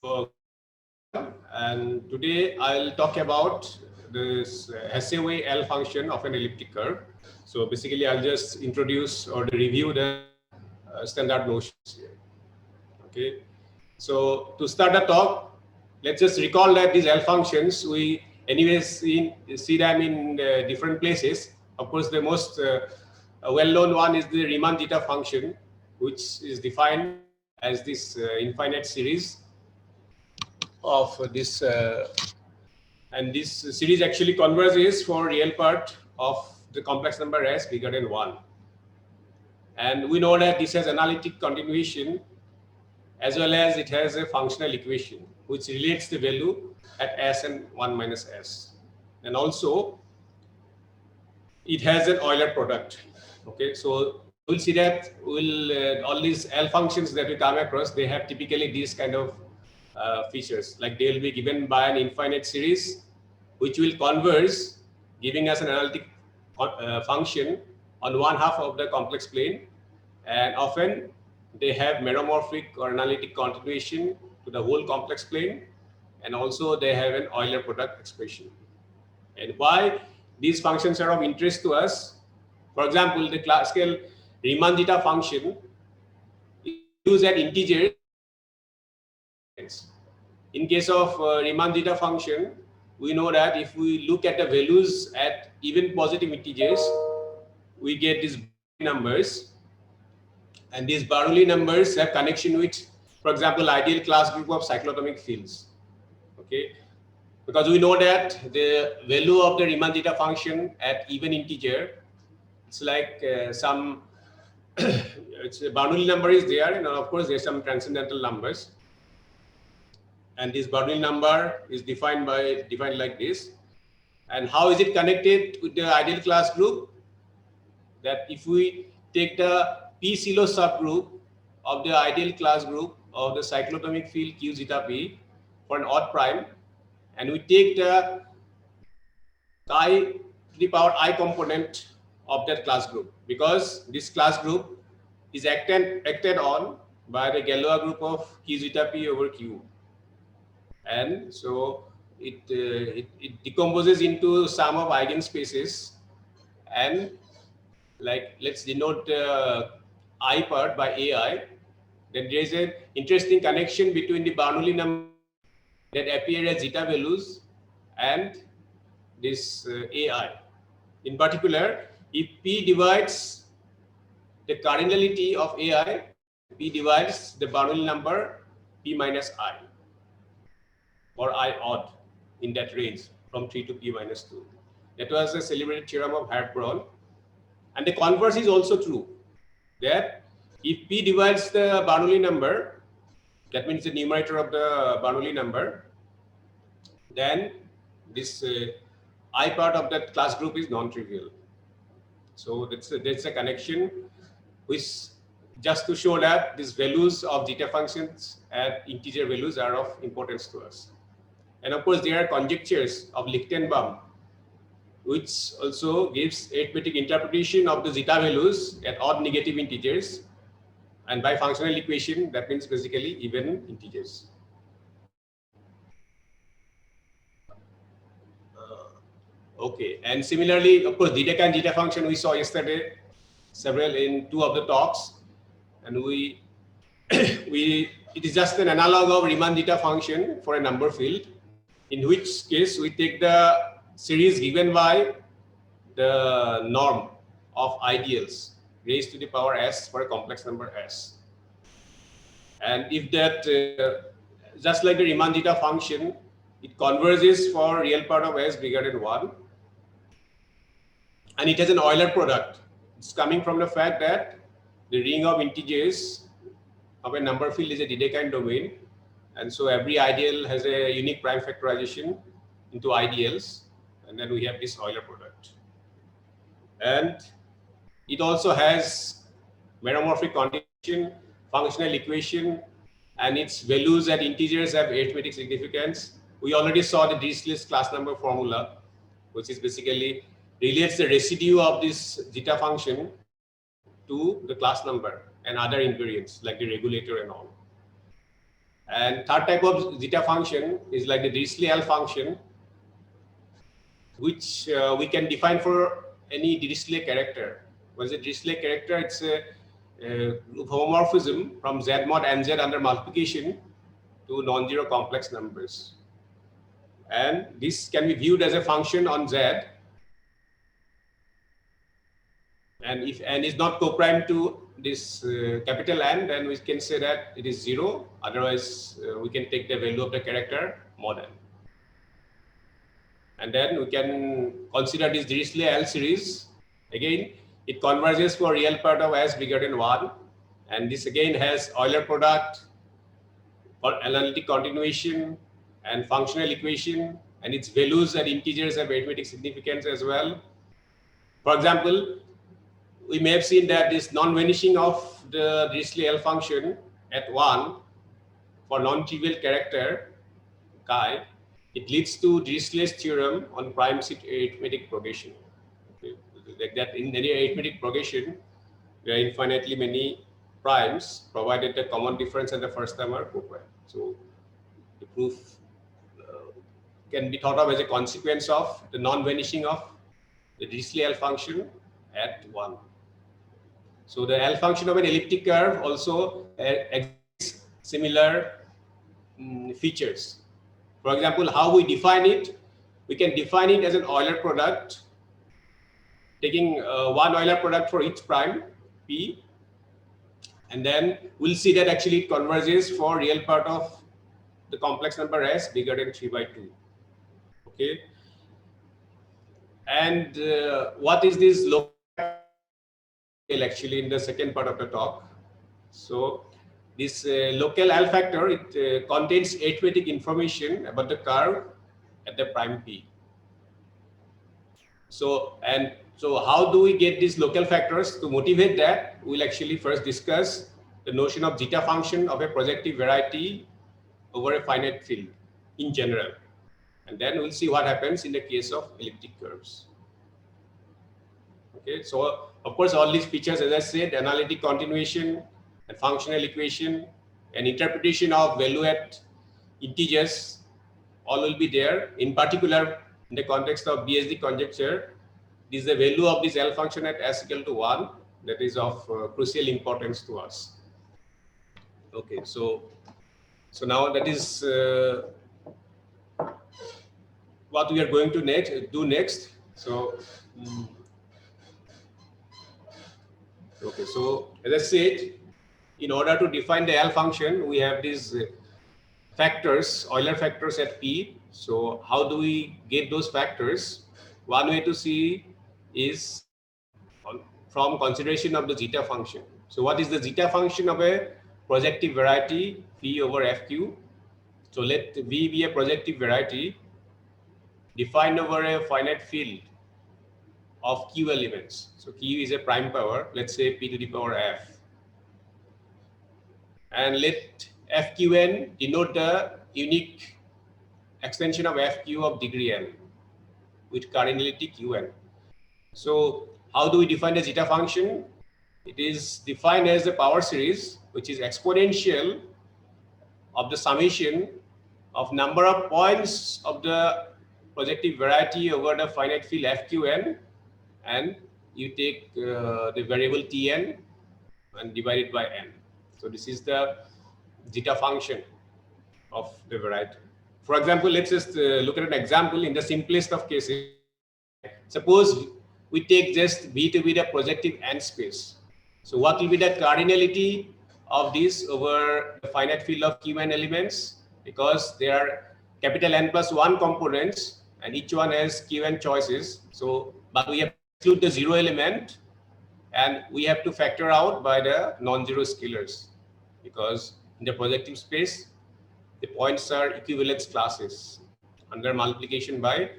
And today I'll talk about this Hasse-Weil L function of an elliptic curve. So basically I'll just introduce or review the standard notions here. Okay. So to start the talk, let's just recall that these L functions, we anyways see them in different places. Of course, the most well-known one is the Riemann Zeta function, which is defined as this infinite series of this, and this series actually converges for real part of the complex number s bigger than 1. And we know that this has analytic continuation as well as it has a functional equation which relates the value at s and 1 minus s. And also it has an Euler product. Okay, so we'll see that all these L functions that we come across, they have typically these kind of features, like they will be given by an infinite series which will converge, giving us an analytic function on one half of the complex plane, and often they have meromorphic or analytic continuation to the whole complex plane, and also they have an Euler product expression. And why these functions are of interest to us? For example, the classical Riemann Zeta function is used at integers. In case of Riemann Zeta function, we know that if we look at the values at even positive integers, we get these numbers, and these Bernoulli numbers have connection with, for example, ideal class group of cyclotomic fields. Okay, because we know that the value of the Riemann Zeta function at even integer, it's like some it's a Bernoulli number is there, and of course there's some transcendental numbers. And this Bernoulli number is defined like this. And how is it connected with the ideal class group? That if we take the P silo subgroup of the ideal class group of the cyclotomic field Q zeta P for an odd prime, and we take the I to the power I component of that class group, because this class group is acted on by the Galois group of Q zeta P over Q. And so it decomposes into sum of eigenspaces, and like let's denote the I part by AI. Then there is an interesting connection between the Bernoulli number that appear as zeta values and this AI. In particular, if P divides the cardinality of AI, P divides the Bernoulli number P minus I, or I odd, in that range from 3 to P minus 2. That was a celebrated theorem of Hertz-Braun. And the converse is also true, that if P divides the Bernoulli number, that means the numerator of the Bernoulli number, then this I part of that class group is non-trivial. So that's a connection which, just to show that these values of zeta functions at integer values are of importance to us. And of course, there are conjectures of Lichtenbaum, which also gives arithmetic interpretation of the zeta values at odd negative integers, and by functional equation, that means basically even integers. Okay, and similarly, of course, Dedekind zeta function we saw yesterday, several in two of the talks, and it is just an analog of Riemann zeta function for a number field, in which case we take the series given by the norm of ideals raised to the power s for a complex number s. And if that, just like the Riemann zeta function, it converges for real part of s bigger than 1, and it has an Euler product. It's coming from the fact that the ring of integers of a number field is a Dedekind domain, and so every ideal has a unique prime factorization into ideals, and then we have this Euler product. And it also has meromorphic continuation, functional equation, and its values at integers have arithmetic significance. We already saw the Dirichlet class number formula, which is basically relates the residue of this zeta function to the class number and other invariants like the regulator and all. And third type of zeta function is like the Dirichlet function, which we can define for any Dirichlet character. What is a Dirichlet character? It's a homomorphism from Z mod nz under multiplication to non-zero complex numbers. And this can be viewed as a function on Z. And if n is not co-prime to this capital N, then we can say that it is 0. Otherwise, we can take the value of the character mod n. And then we can consider this Dirichlet L series. Again, it converges for real part of S bigger than 1. And this again has Euler product, analytic continuation, and functional equation. And its values and integers have arithmetic significance as well. For example, we may have seen that this non-vanishing of the Dirichlet L function at 1 for non-trivial character chi, it leads to Dirichlet's theorem on prime seat arithmetic progression. Okay. Like that, in any arithmetic progression, there are infinitely many primes, provided the common difference and the first term are co-prime. So the proof can be thought of as a consequence of the non-vanishing of the Dirichlet L function at 1. So the L function of an elliptic curve also exhibits similar features. For example, how we define it, we can define it as an Euler product, taking one Euler product for each prime, P, and then we'll see that actually it converges for real part of the complex number S bigger than 3/2. Okay. And what is this local actually in the second part of the talk? So this local L factor, it contains arithmetic information about the curve at the prime P. So how do we get these local factors? To motivate that, we'll actually first discuss the notion of zeta function of a projective variety over a finite field in general. And then we'll see what happens in the case of elliptic curves. Okay, so of course, all these features, as I said, analytic continuation and functional equation and interpretation of value at integers, all will be there. In particular, in the context of BSD conjecture, this is the value of this L function at S equal to 1 that is of crucial importance to us. Okay, so now that is what we are going to do next. So okay, so as I said, in order to define the L function, we have these factors, Euler factors at P. So how do we get those factors? One way to see is from consideration of the zeta function. So what is the zeta function of a projective variety P over FQ? So let V be a projective variety defined over a finite field of Q elements. So Q is a prime power, let's say P to the power F. And let FQn denote the unique extension of FQ of degree n with cardinality Qn. So how do we define the zeta function? It is defined as the power series, which is exponential of the summation of number of points of the projective variety over the finite field FQn, and you take the variable Tn and divide it by n. So this is the zeta function of the variety. For example, let's just look at an example in the simplest of cases. Suppose we take just V to be the projective n space. So what will be the cardinality of this over the finite field of Qn elements? Because there are capital N plus 1 components and each one has Qn choices. So, but we have to exclude the zero element and we have to factor out by the non-zero scalars, because in the projective space, the points are equivalence classes under multiplication by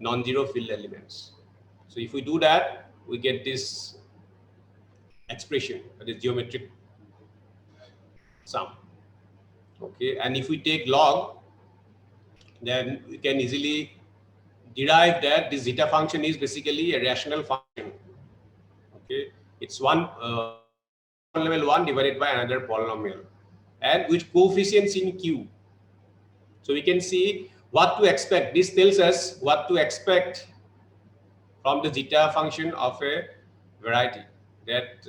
non-zero field elements. So if we do that, we get this expression, this geometric sum. Okay, and if we take log, then we can easily derive that this zeta function is basically a rational function. Okay, it's one level 1 divided by another polynomial. and with coefficients in Q. So we can see what to expect. This tells us what to expect from the zeta function of a variety. That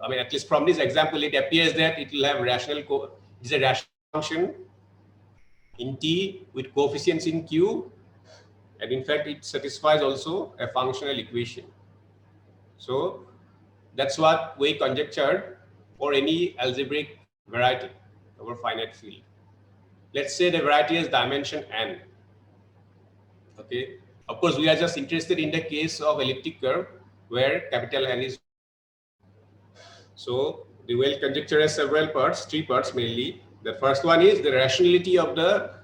I mean, at least from this example, it appears that it will have it's a rational function in T with coefficients in Q, and in fact, it satisfies also a functional equation. So that's what we conjectured for any algebraic variety over finite field. Let's say the variety has dimension n. Okay. Of course, we are just interested in the case of elliptic curve where capital N is. So the Weil conjecture has several parts, 3 parts mainly. The first one is the rationality of the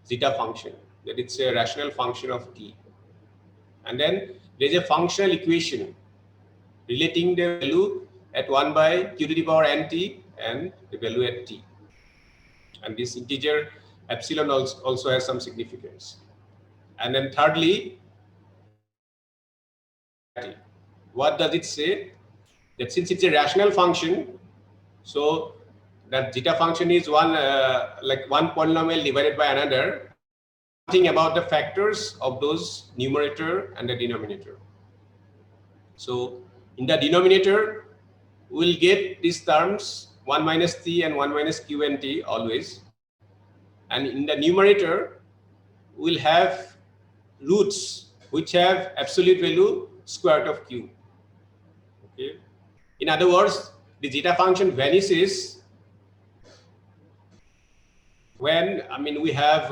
zeta function, that it's a rational function of t. And then there's a functional equation relating the value at 1 by q to the power nt and the value at t. And this integer epsilon also has some significance. And then thirdly, what does it say? That since it's a rational function, so that zeta function is like one polynomial divided by another. Think about the factors of those numerator and the denominator. So in the denominator, we'll get these terms 1 minus t and 1 minus q and t always. And in the numerator, we'll have roots which have absolute value square root of q. Okay. In other words, the zeta function vanishes when, I mean, we have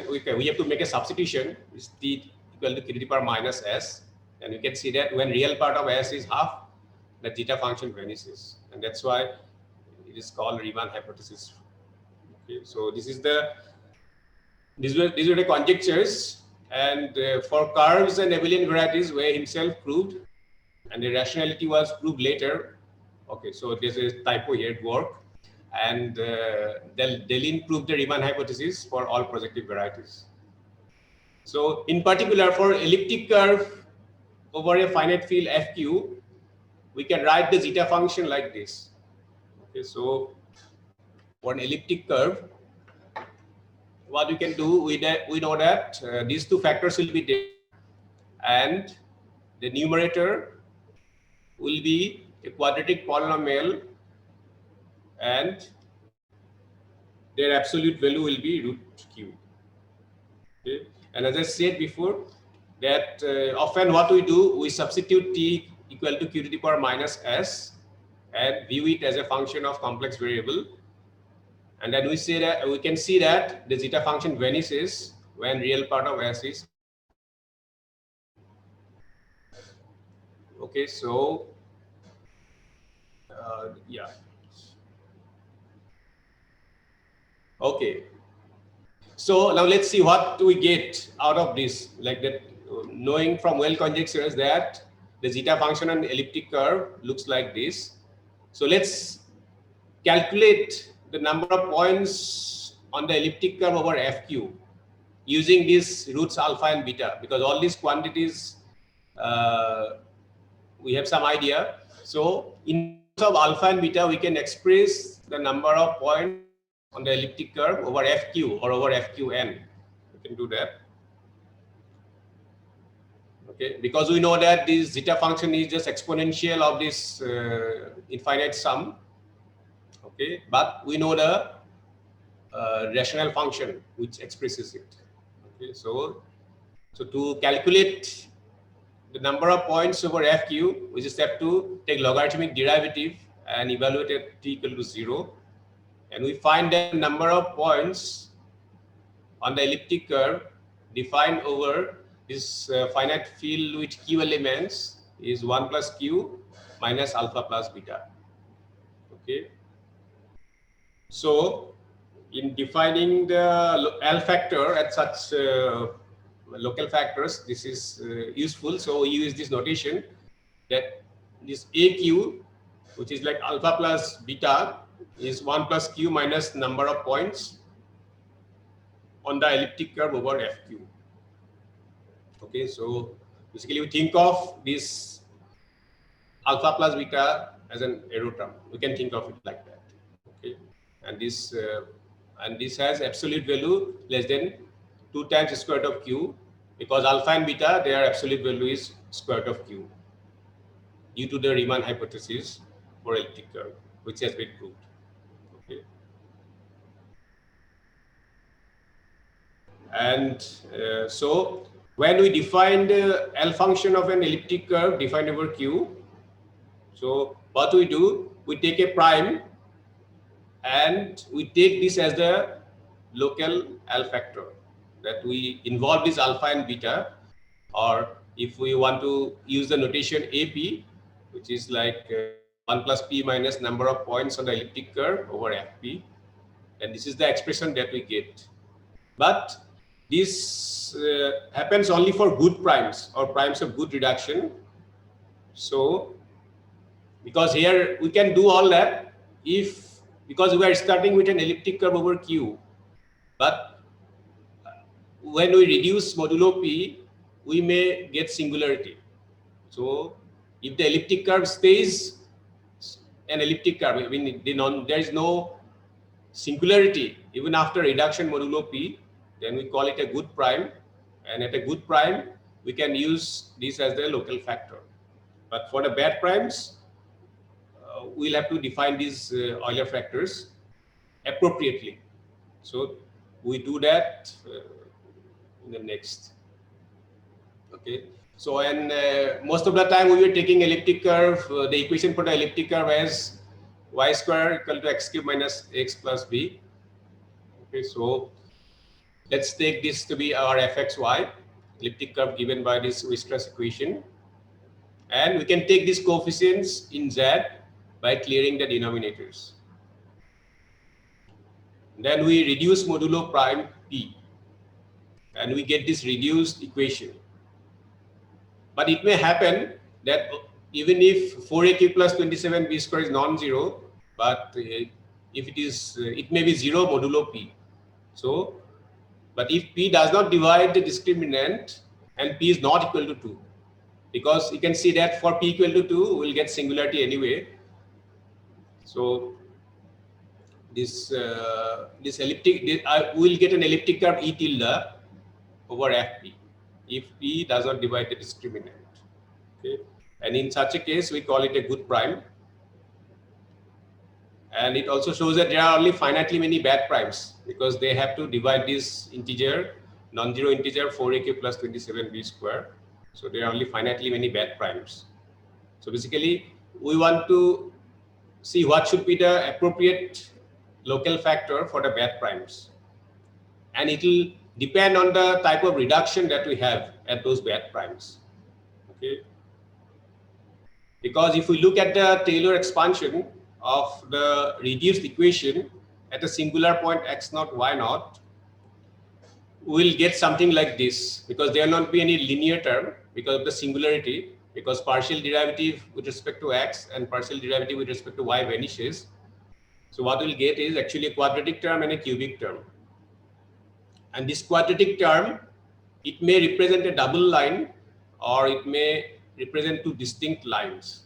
we have to make a substitution. It's t equal to q to the power minus s, and you can see that when real part of s is half, the zeta function vanishes, and that's why it is called Riemann hypothesis. Okay, so these were the conjectures, and for curves and abelian varieties, Weil himself proved, and the rationality was proved later. Okay, so there's a typo here at work, and Delin proved the Riemann hypothesis for all projective varieties. So in particular, for elliptic curve over a finite field FQ, we can write the zeta function like this. Okay, so for an elliptic curve, what we can do, we know that these 2 factors will be there, and the numerator will be a quadratic polynomial, and their absolute value will be root q. Okay. And as I said before, that often what we do, we substitute t equal to q to the power minus s and view it as a function of complex variable. And then we say that we can see that the zeta function vanishes when real part of s is. Okay, so yeah. Okay. So now let's see what do we get out of this, like that, knowing from Weil conjectures that the zeta function on elliptic curve looks like this. So let's calculate the number of points on the elliptic curve over FQ using these roots alpha and beta, because all these quantities we have some idea. So in terms of alpha and beta, we can express the number of points on the elliptic curve over FQ or over FQN. We can do that. Okay, because we know that this zeta function is just exponential of this infinite sum. Okay, but we know the rational function which expresses it. Okay, so to calculate the number of points over FQ, we just have to take logarithmic derivative and evaluate at t equal to 0. And we find that the number of points on the elliptic curve defined over this finite field with q elements is 1 plus q minus alpha plus beta. Okay. So in defining the L factor at such local factors, this is useful. So we use this notation that this AQ, which is like alpha plus beta, is 1 plus q minus number of points on the elliptic curve over FQ. Okay, so basically we think of this alpha plus beta as an arrow term. We can think of it like that. Okay, and this has absolute value less than 2 times the square root of q, because alpha and beta, their absolute value is square root of q due to the Riemann hypothesis for elliptic curve, which has been proved. Okay. And so when we define the L function of an elliptic curve defined over Q, so what we do, we take a prime and we take this as the local L factor, that we involve this alpha and beta, or if we want to use the notation AP, which is like 1 plus P minus number of points on the elliptic curve over FP, and this is the expression that we get. But this happens only for good primes or primes of good reduction. So, because here we can do all that because we are starting with an elliptic curve over Q, but when we reduce modulo P, we may get singularity. So, if the elliptic curve stays an elliptic curve, I mean, there is no singularity even after reduction modulo P, then we call it a good prime, and at a good prime we can use this as the local factor. But for the bad primes, we'll have to define these Euler factors appropriately. So we do that in the next. Okay. So and most of the time we were taking elliptic curve, the equation for the elliptic curve as y square equal to x cube minus x plus b. Okay. So let's take this to be our fxy, elliptic curve given by this Weierstrass equation. And we can take these coefficients in z by clearing the denominators. Then we reduce modulo prime p, and we get this reduced equation. But it may happen that even if 4aq plus 27b square is non-zero, but if it is, it may be 0 modulo p. So, but if p does not divide the discriminant and p is not equal to 2, because you can see that for p equal to 2, we'll get singularity anyway. So this elliptic, we'll get an elliptic curve E tilde over Fp if p does not divide the discriminant. Okay, and in such a case, we call it a good prime. And it also shows that there are only finitely many bad primes, because they have to divide this integer, non-zero integer 4aq plus 27b square. So there are only finitely many bad primes. So basically, we want to see what should be the appropriate local factor for the bad primes. And it will depend on the type of reduction that we have at those bad primes. Okay. Because if we look at the Taylor expansion of the reduced equation at a singular point x naught, y naught, we'll get something like this, because there will not be any linear term because of the singularity, because partial derivative with respect to x and partial derivative with respect to y vanishes. So what we'll get is actually a quadratic term and a cubic term. And this quadratic term, it may represent a double line, or it may represent two distinct lines.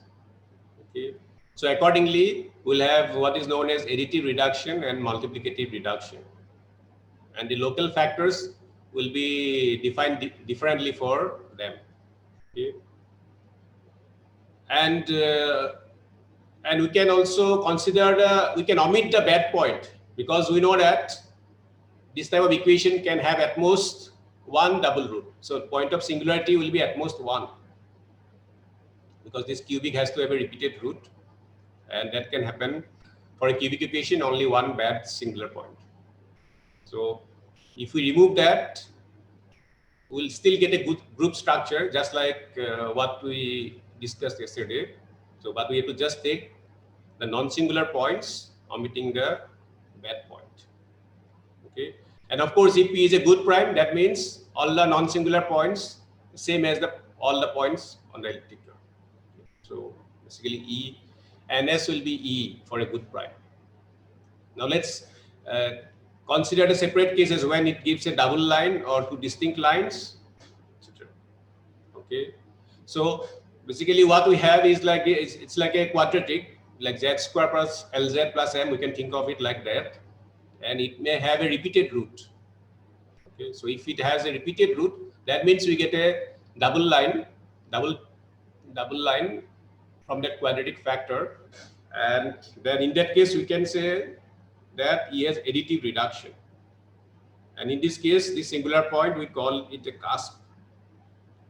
Okay. So accordingly, we'll have what is known as additive reduction and multiplicative reduction. And the local factors will be defined differently for them. Okay. And we can also consider we can omit the bad point, because we know that this type of equation can have at most one double root. So point of singularity will be at most 1, because this cubic has to have a repeated root, and that can happen for a cubic equation, only one bad singular point. So if we remove that, we'll still get a good group structure, just like what we discussed yesterday. So, but we have to just take the non-singular points, omitting the bad point. Okay, and of course, if P is a good prime, that means all the non-singular points same as all the points on the elliptic curve. So basically, E and S will be E for a good prime. Now let's consider the separate cases when it gives a double line or two distinct lines, etc. Okay, so basically what we have is like it's like a quadratic, like z square plus lz plus m. We can think of it like that. and it may have a repeated root. Okay, so if it has a repeated root, that means we get a double line from that quadratic factor, and then in that case we can say that E has additive reduction. And in this case, the singular point, we call it a cusp.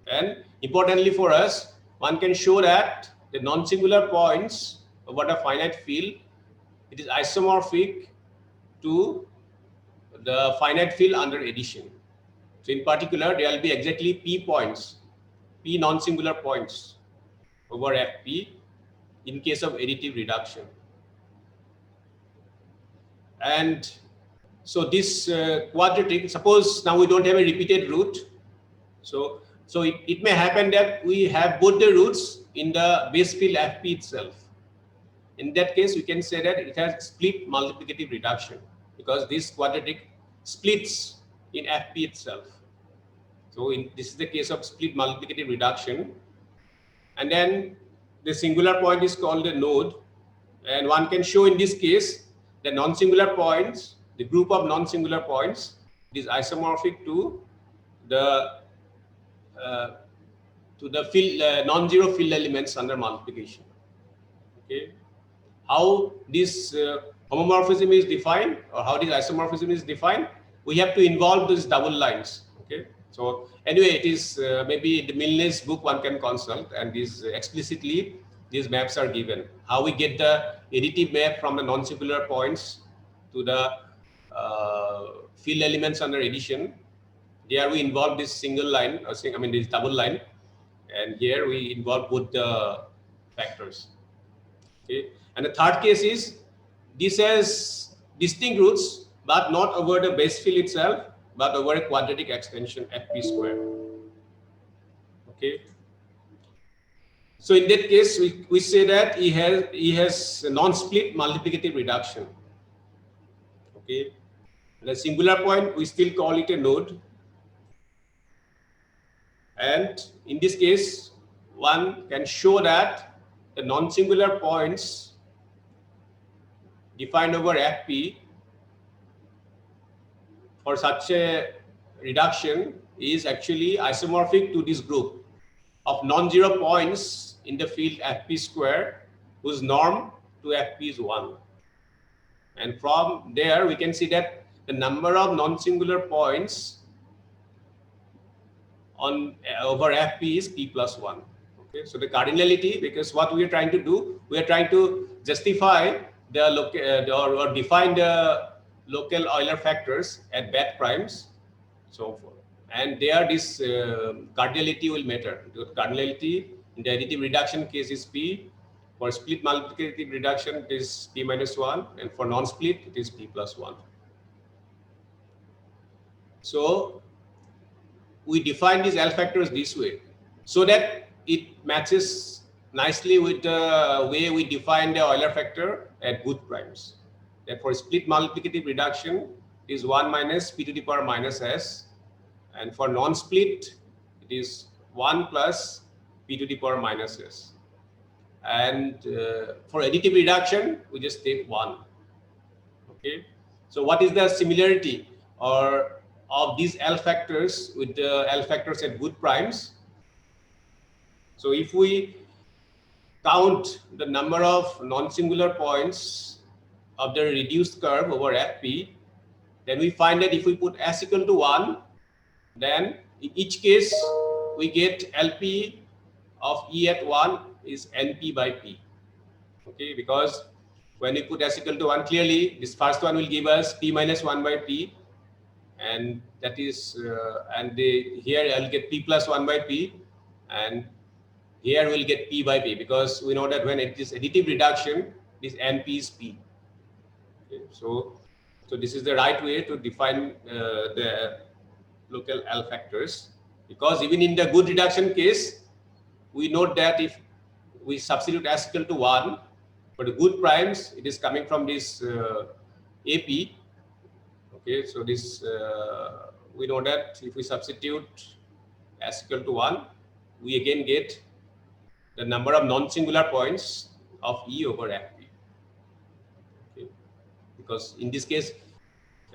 And importantly for us, one can show that the non-singular points over the finite field, it is isomorphic to the finite field under addition. So in particular, there will be exactly P points, P non-singular points over Fp in case of additive reduction. And so this quadratic, suppose now we don't have a repeated root. So it may happen that we have both the roots in the base field Fp itself. In that case, we can say that it has split multiplicative reduction because this quadratic splits in Fp itself. So this is the case of split multiplicative reduction. And then the singular point is called a node. And one can show in this case the non-singular points, the group of non-singular points is isomorphic to the field, non-zero field elements under multiplication. Okay, how this homomorphism is defined or how this isomorphism is defined, we have to involve these double lines. Okay, so anyway, it is maybe the Milne's book one can consult, and these explicitly these maps are given. How we get the additive map from the non-singular points to the field elements under addition. There we involve this single line, or this double line, and here we involve both the factors. Okay, and the third case is this has distinct roots, but not over the base field itself, but over a quadratic extension Fp square. Okay. So in that case, we say that he has a non-split multiplicative reduction. Okay, the singular point we still call it a node, and in this case, one can show that the non-singular points defined over Fp for such a reduction is actually isomorphic to this group of non-zero points in the field Fp square whose norm to Fp is 1. And from there we can see that the number of non-singular points on over Fp is P plus 1. Okay, so the cardinality, because what we are trying to do, we are trying to justify the or define the local Euler factors at bad primes, so forth. And there this cardinality will matter. The cardinality in the additive reduction case is P. For split multiplicative reduction, it is P minus 1. And for non-split, it is P plus 1. So we define these L factors this way so that it matches nicely with the way we define the Euler factor at good primes. That for split multiplicative reduction is 1 minus P to the power minus S. And for non-split, it is 1 plus P to the power minus S. And for additive reduction, we just take 1. Okay. So what is the similarity of these L factors with the L factors at good primes? So if we count the number of non-singular points of the reduced curve over Fp, then we find that if we put S equal to 1, then in each case we get Lp of E at 1 is Np by P. Okay, because when we put S equal to 1, clearly this first one will give us P minus 1 by P, and that is here I'll get P plus 1 by P, and here we'll get P by P, because we know that when it is additive reduction, this Np is P. Okay, so this is the right way to define the local L factors, because even in the good reduction case, we note that if we substitute S equal to 1, for the good primes, it is coming from this AP. Okay, so this we know that if we substitute S equal to 1, we again get the number of non-singular points of E over Fp. Okay, because in this case,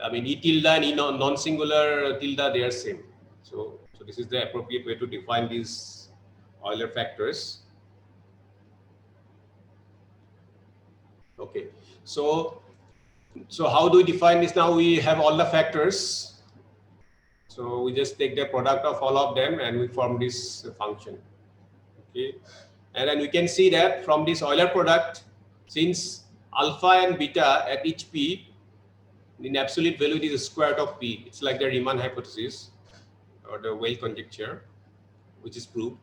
I mean, E tilde and E non-singular tilde, they are same. So this is the appropriate way to define these Euler factors. Okay, so how do we define this now? We have all the factors. So we just take the product of all of them and we form this function. Okay, and then we can see that from this Euler product, since alpha and beta at each p, in absolute value, it is the square root of p. It's like the Riemann hypothesis or the Weil conjecture, which is proved.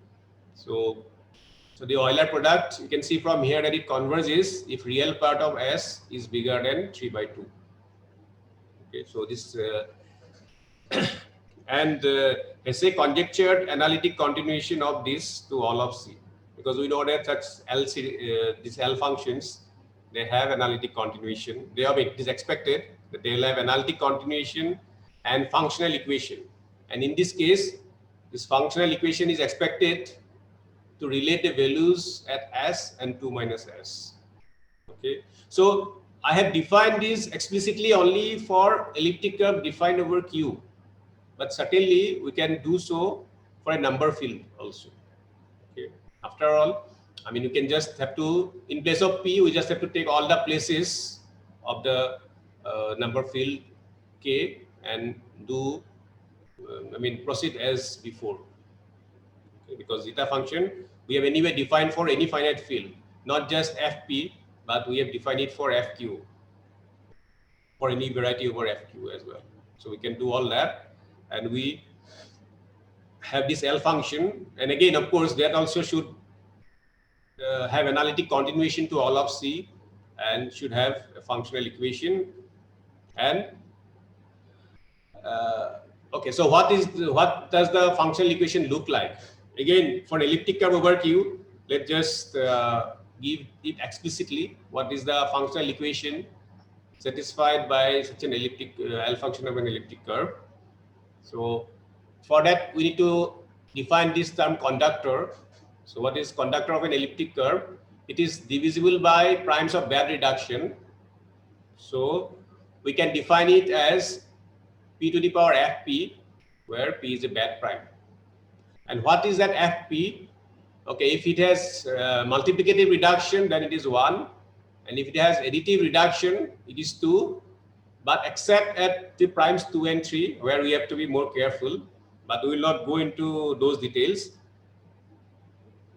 So the Euler product, you can see from here that it converges if real part of S is bigger than 3/2. Okay, so this and Ashay conjectured analytic continuation of this to all of C, because we know that such these L functions, they have analytic continuation. It is expected that they will have analytic continuation and functional equation. And in this case, this functional equation is expected to relate the values at S and 2 minus S. Okay, so I have defined this explicitly only for elliptic curve defined over Q, but certainly we can do so for a number field also. Okay, after all, I mean, you can just have to, in place of P, we just have to take all the places of the number field K and do, proceed as before. Okay, because zeta function, we have anyway defined for any finite field, not just Fp, but we have defined it for Fq, for any variety over Fq as well. So we can do all that, and we have this L function. And again, of course, that also should have analytic continuation to all of C and should have a functional equation. And okay, so what does the functional equation look like? Again, for elliptic curve over Q, let's just give it explicitly. What is the functional equation satisfied by such an elliptic L function of an elliptic curve? So for that, we need to define this term conductor. So what is conductor of an elliptic curve? It is divisible by primes of bad reduction. So we can define it as p to the power fp, where p is a bad prime. And what is that fp? Okay, if it has multiplicative reduction, then it is 1. And if it has additive reduction, it is 2. But except at the primes 2 and 3, where we have to be more careful. But we will not go into those details.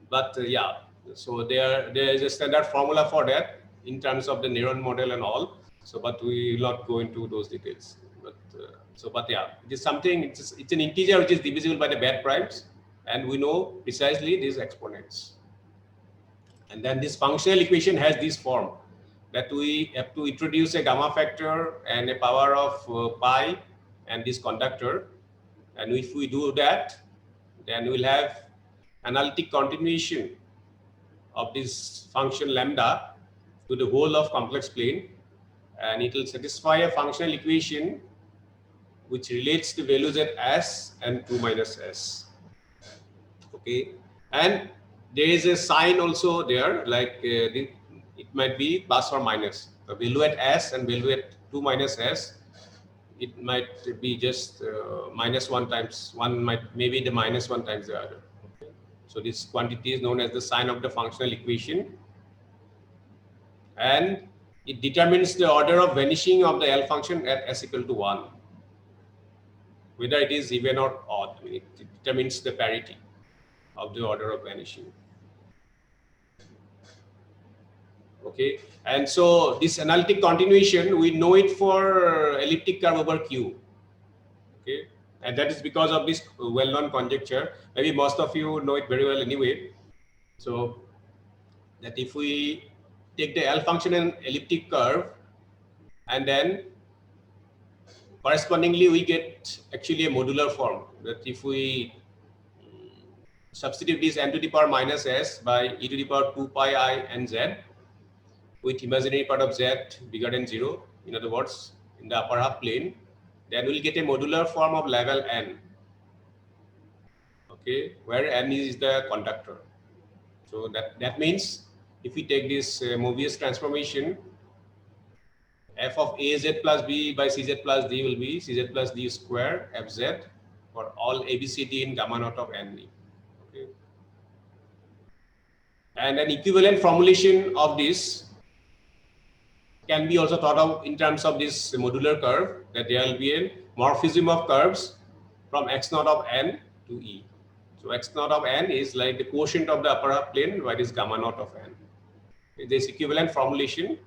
But yeah, so there is a standard formula for that in terms of the neuron model and all. So, but we will not go into those details. But yeah, it is something. It's an integer which is divisible by the bad primes, and we know precisely these exponents. And then this functional equation has this form, that we have to introduce a gamma factor and a power of pi and this conductor. And if we do that, then we'll have analytic continuation of this function lambda to the whole of complex plane, and it will satisfy a functional equation which relates the values at S and 2 minus S. Okay, and there is a sign also there, like it might be plus or minus. The value at S and value at 2 minus S, it might be just minus 1 times one, maybe the minus 1 times the other. Okay. So this quantity is known as the sign of the functional equation, and it determines the order of vanishing of the L function at S equal to 1, whether it is even or odd. I mean, it determines the parity of the order of vanishing. Okay, and so this analytic continuation, we know it for elliptic curve over Q. Okay, and that is because of this well-known conjecture. Maybe most of you know it very well anyway. So that if we take the L function in elliptic curve, and then correspondingly we get actually a modular form, that if we substitute this n to the power minus s by e to the power 2 pi I and z, with imaginary part of z bigger than 0, in other words, in the upper half plane, then we'll get a modular form of level n, okay, where n is the conductor. So that means if we take this Mobius transformation, f of az plus b by cz plus d will be cz plus d square fz for all abcd in gamma naught of n. Okay. And an equivalent formulation of this can be also thought of in terms of this modular curve, that there will be a morphism of curves from x naught of n to e. So x naught of n is like the quotient of the upper half plane, what is gamma naught of n. This equivalent formulation,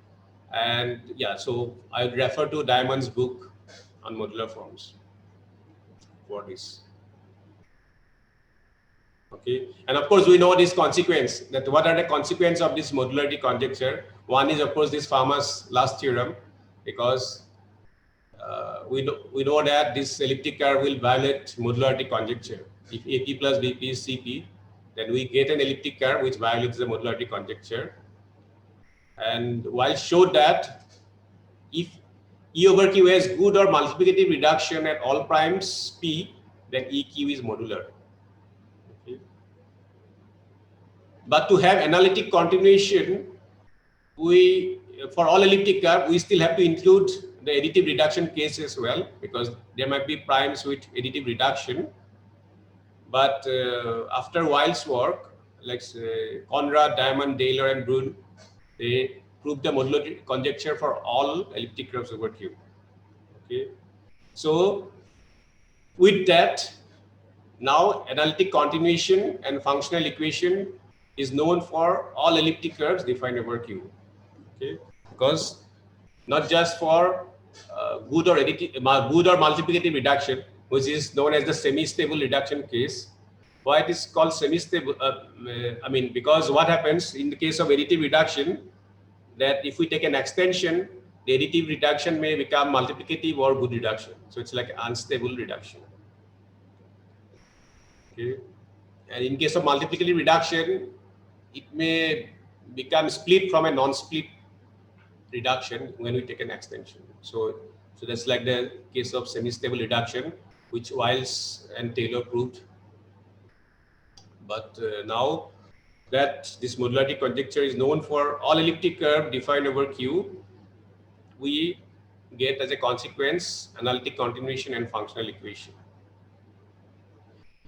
and yeah, so I would refer to Diamond's book on modular forms for this. Okay, and of course we know this consequence, that what are the consequences of this modularity conjecture. One is of course this Fermat's last theorem, because we know that this elliptic curve will violate modularity conjecture. If AP plus BP is CP, then we get an elliptic curve which violates the modularity conjecture. And Weil showed that if E over Q has good or multiplicative reduction at all primes P, then EQ is modular. Okay. But to have analytic continuation, for all elliptic curve, we still have to include the additive reduction case as well, because there might be primes with additive reduction. But after Weil's work, like Conrad, Diamond, Taylor, and Brun, they proved the modularity conjecture for all elliptic curves over Q. Okay, so with that, now analytic continuation and functional equation is known for all elliptic curves defined over Q. Okay, because not just for good or multiplicative reduction, which is known as the semi-stable reduction case. Why it is called semi-stable? Because what happens in the case of additive reduction, that if we take an extension, the additive reduction may become multiplicative or good reduction. So it's like unstable reduction. Okay, and in case of multiplicative reduction, it may become split from a non-split reduction when we take an extension. So that's like the case of semi-stable reduction, which Wiles and Taylor proved. But now that this modularity conjecture is known for all elliptic curve defined over Q, we get as a consequence analytic continuation and functional equation.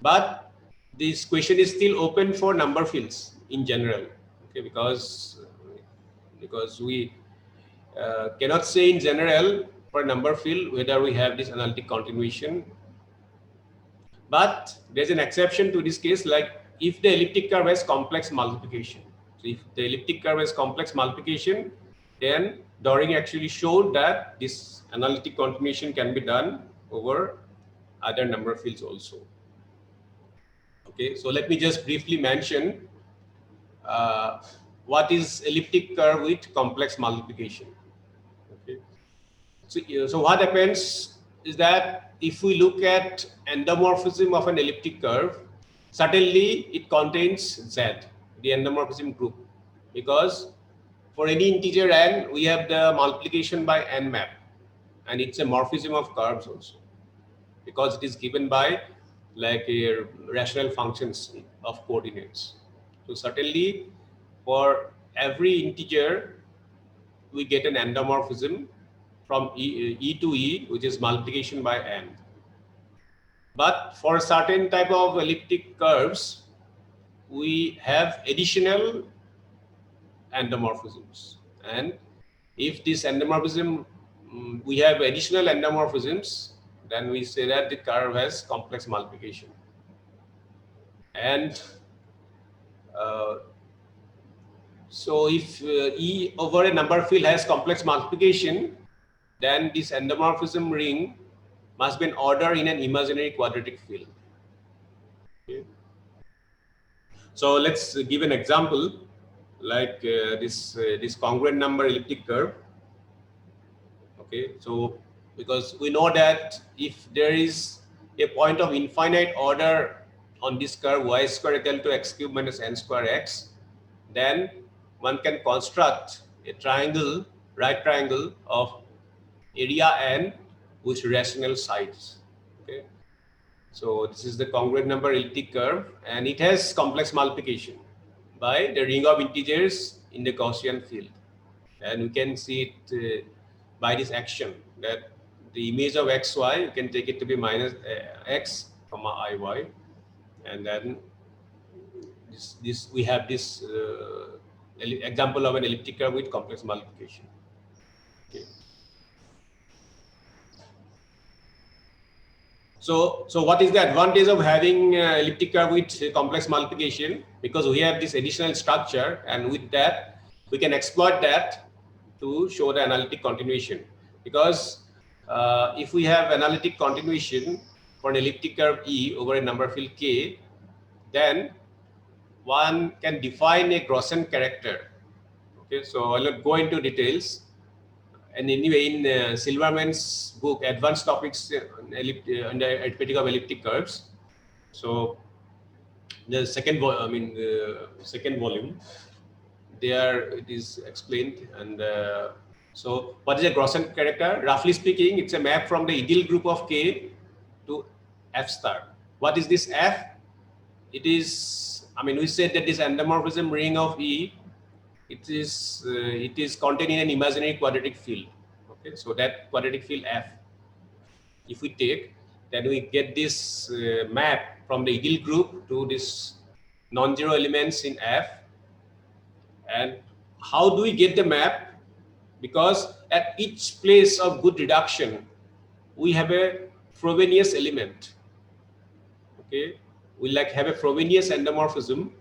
But this question is still open for number fields in general, okay, because we cannot say in general for number field whether we have this analytic continuation. But there's an exception to this case, like if the elliptic curve has complex multiplication. So if the elliptic curve has complex multiplication, then Deuring actually showed that this analytic continuation can be done over other number fields also. Okay, so let me just briefly mention what is elliptic curve with complex multiplication. Okay, so what happens is that if we look at endomorphism of an elliptic curve, certainly it contains Z, the endomorphism group, because for any integer n, we have the multiplication by n map, and it's a morphism of curves also, because it is given by like a rational functions of coordinates. So certainly for every integer, we get an endomorphism from E to E, which is multiplication by n. But for certain type of elliptic curves, we have additional endomorphisms. And if this endomorphism, we have additional endomorphisms, then we say that the curve has complex multiplication. And so if E over a number field has complex multiplication, then this endomorphism ring must be an order in an imaginary quadratic field. Okay. So let's give an example, like this congruent number elliptic curve. Okay, so because we know that if there is a point of infinite order on this curve y square equal to x cube minus n square x, then one can construct a triangle, right triangle of area n with rational sides. Okay, so this is the congruent number elliptic curve, and it has complex multiplication by the ring of integers in the Gaussian field, and we can see it by this action that the image of xy, you can take it to be minus x comma iy, and then this we have this example of an elliptic curve with complex multiplication. Okay. So what is the advantage of having elliptic curve with complex multiplication? Because we have this additional structure, and with that we can exploit that to show the analytic continuation. Because if we have analytic continuation for an elliptic curve E over a number field K, then one can define a Grossen character. Okay, so I'll not go into details. And anyway, in Silverman's book, Advanced Topics on the Arithmetic of Elliptic Curves, so the second volume, there it is explained. And so what is a Grossen character? Roughly speaking, it's a map from the ideal group of K to F star. What is this F? It is, we said that this endomorphism ring of E, it is contained in an imaginary quadratic field. Okay, so that quadratic field F, if we take, then we get this map from the ideal group to this non-zero elements in F. And how do we get the map? Because at each place of good reduction, we have a Frobenius element. Okay, we have a Frobenius endomorphism,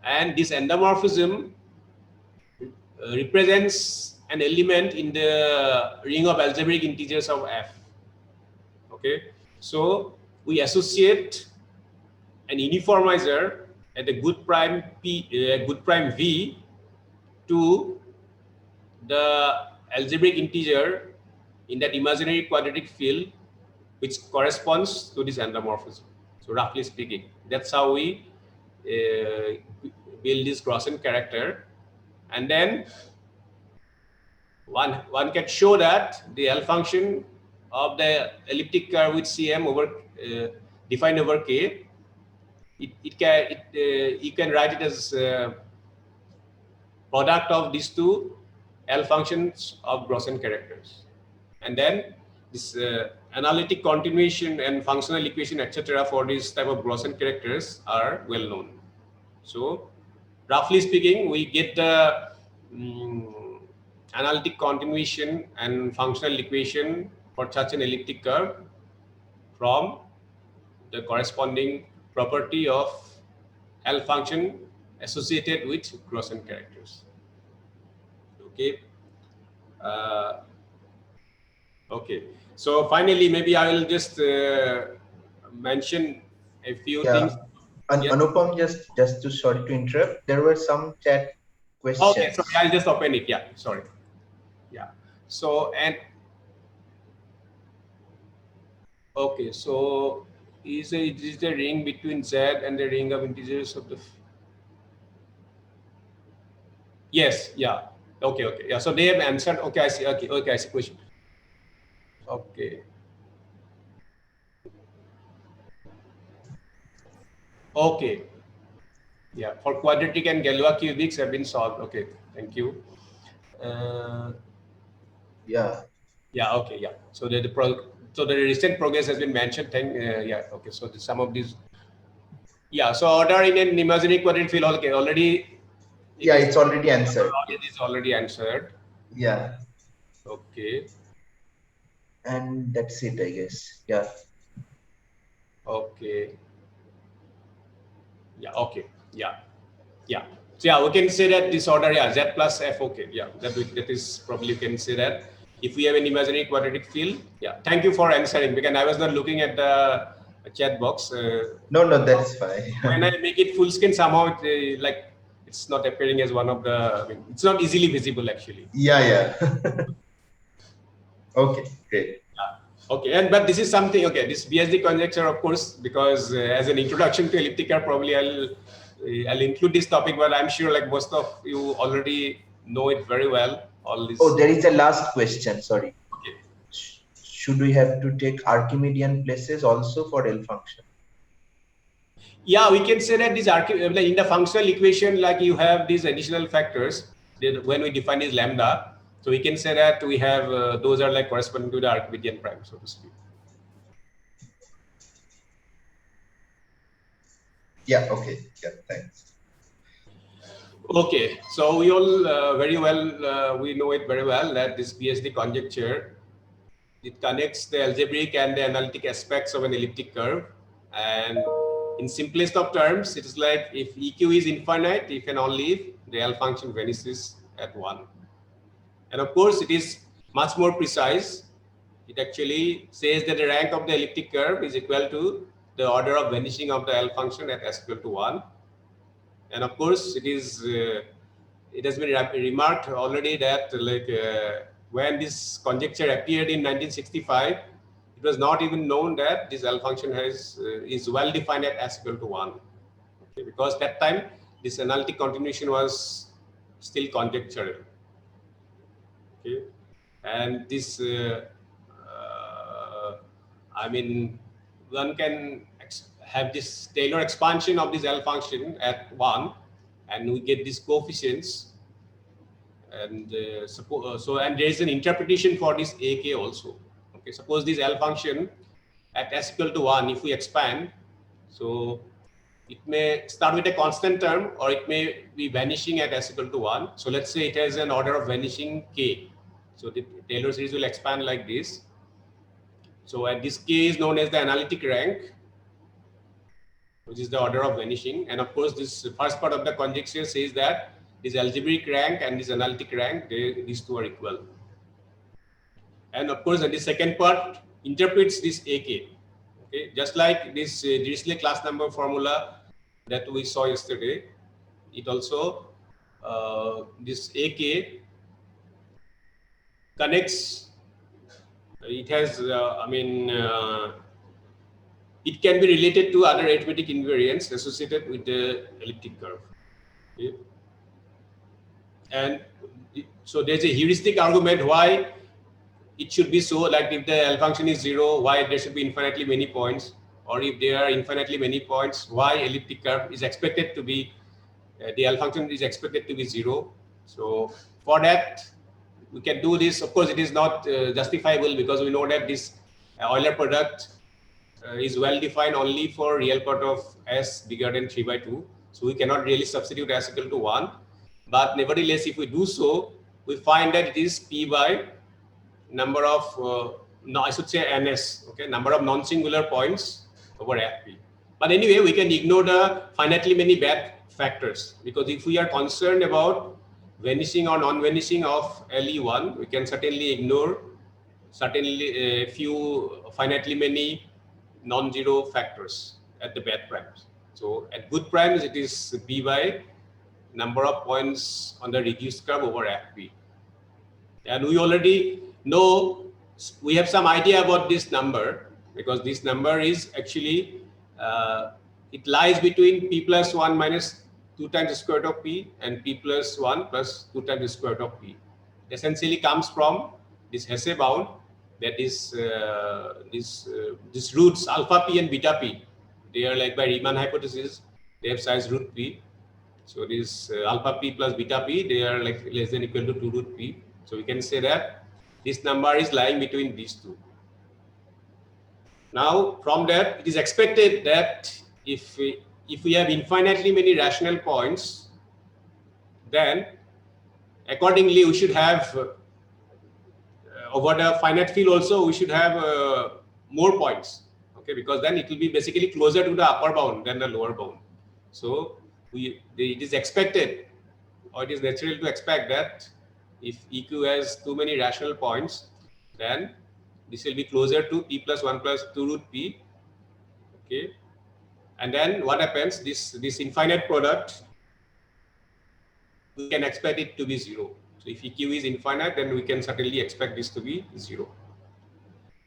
and this endomorphism represents an element in the ring of algebraic integers of F. Okay, so we associate an uniformizer at a good prime good prime V to the algebraic integer in that imaginary quadratic field, which corresponds to this endomorphism. So roughly speaking, that's how we build this Grossen character. And then one can show that the L function of the elliptic curve with Cm over defined over K, you can write it as product of these two L functions of Grossen characters. And then this analytic continuation and functional equation, etc., for this type of Grossen characters are well known. So roughly speaking, we get the analytic continuation and functional equation for such an elliptic curve from the corresponding property of L function associated with Grossen characters. Okay. Okay. So finally, maybe I will just mention a few things. Anupam, just to sorry to interrupt, there were some chat questions. Okay, so I'll just open it. Yeah, sorry. Yeah. So okay, so is the ring between Z and the ring of integers of the yes, yeah. Okay, yeah. So they have answered. Okay, I see. Okay, I see question. Okay. Okay. Yeah, for quadratic and Galois cubics have been solved. Okay, thank you. Yeah. Okay. Yeah. So the recent progress has been mentioned. Yeah. Okay. So some of these. Yeah. So order in an imaginary quadratic field. Okay. Already. Yeah, it's already answered. It is already answered. Yeah. Okay. And that's it, I guess. Yeah. Okay. Yeah. Okay. Yeah. So yeah, we can say that this order, yeah, Z plus F. Okay. Yeah. That is probably, you can say that if we have an imaginary quadratic field. Yeah. Thank you for answering, because I was not looking at the chat box. No, that's fine. When I make it full screen, somehow it's not appearing as one of the. It's not easily visible actually. Yeah. Okay, great. Okay, but this is something. Okay, this BSD conjecture, of course, because as an introduction to elliptic curve, probably I'll include this topic, but I'm sure most of you already know it very well. All this. Oh, there is a last question. Sorry. Okay. Should we have to take Archimedean places also for L function? Yeah, we can say that this in the functional equation, you have these additional factors when we define this lambda. So we can say that we have those are like corresponding to the Archimedean prime, so to speak. Yeah, okay. Yeah, thanks. Okay, so we all very well, we know it very well that this BSD conjecture, it connects the algebraic and the analytic aspects of an elliptic curve. And in simplest of terms, it is like if EQ is infinite, if and only if the L function vanishes at 1. And of course, it is much more precise. It actually says that the rank of the elliptic curve is equal to the order of vanishing of the L function at s equal to 1. And of course, it has been remarked already that when this conjecture appeared in 1965, it was not even known that this L function is well defined at s equal to 1. Okay, because that time this analytic continuation was still conjectural. Okay, and this I mean, one can have this Taylor expansion of this L function at 1, and we get these coefficients. And and there is an interpretation for this AK also. Okay, suppose this L function at s equal to 1, if we expand, so it may start with a constant term or it may be vanishing at s equal to 1. So let's say it has an order of vanishing k. So the Taylor series will expand like this. So at this k is known as the analytic rank, which is the order of vanishing. And of course, this first part of the conjecture says that this algebraic rank and this analytic rank, these two are equal. And of course, the second part interprets this AK. Okay, just like this Dirichlet class number formula that we saw yesterday, it also this AK connects. It has, it can be related to other arithmetic invariants associated with the elliptic curve. Okay. And so there's a heuristic argument why it should be so, like if the L function is 0, why there should be infinitely many points, or if there are infinitely many points, why elliptic curve is expected to be, the L function is expected to be 0. So for that, we can do this. Of course, it is not justifiable because we know that this Euler product is well defined only for real part of s bigger than 3/2. So we cannot really substitute s equal to 1. But nevertheless, if we do so, we find that it is p by number of, no, I should say ns, okay, number of non-singular points over fp. But anyway, we can ignore the finitely many bad factors, because if we are concerned about vanishing or non-vanishing of LE1, we can certainly ignore a few finitely many non-zero factors at the bad primes. So at good primes, it is p by number of points on the reduced curve over fp. And we already know, we have some idea about this number, because this number is actually, it lies between p plus 1 minus 2 times the square root of p and p plus 1 plus 2 times the square root of p. It essentially comes from this Hesse bound, that is these roots alpha p and beta p. They are like by Riemann hypothesis, they have size root p. So this alpha p plus beta p, they are like less than equal to 2 root p. So we can say that this number is lying between these two. Now, from that, it is expected that if we have infinitely many rational points, then accordingly we should have over the finite field also we should have more points. Okay, because then it will be basically closer to the upper bound than the lower bound. So it is expected, or it is natural to expect that if EQ has too many rational points, then this will be closer to p plus 1 plus 2 root p. Okay, and then what happens? This infinite product, we can expect it to be 0. So if EQ is infinite, then we can certainly expect this to be 0.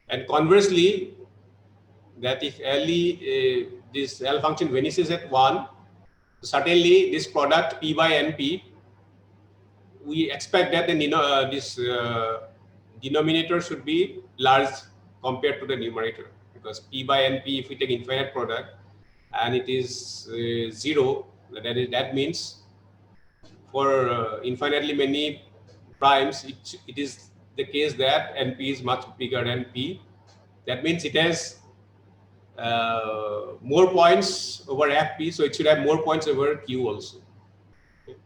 And conversely, that if this L function vanishes at 1, certainly this product p by np, we expect that this denominator should be large compared to the numerator, because p by np, if we take infinite product and it is 0, that means for infinitely many primes, it is the case that NP is much bigger than P. That means it has more points over FP, so it should have more points over Q also. Okay.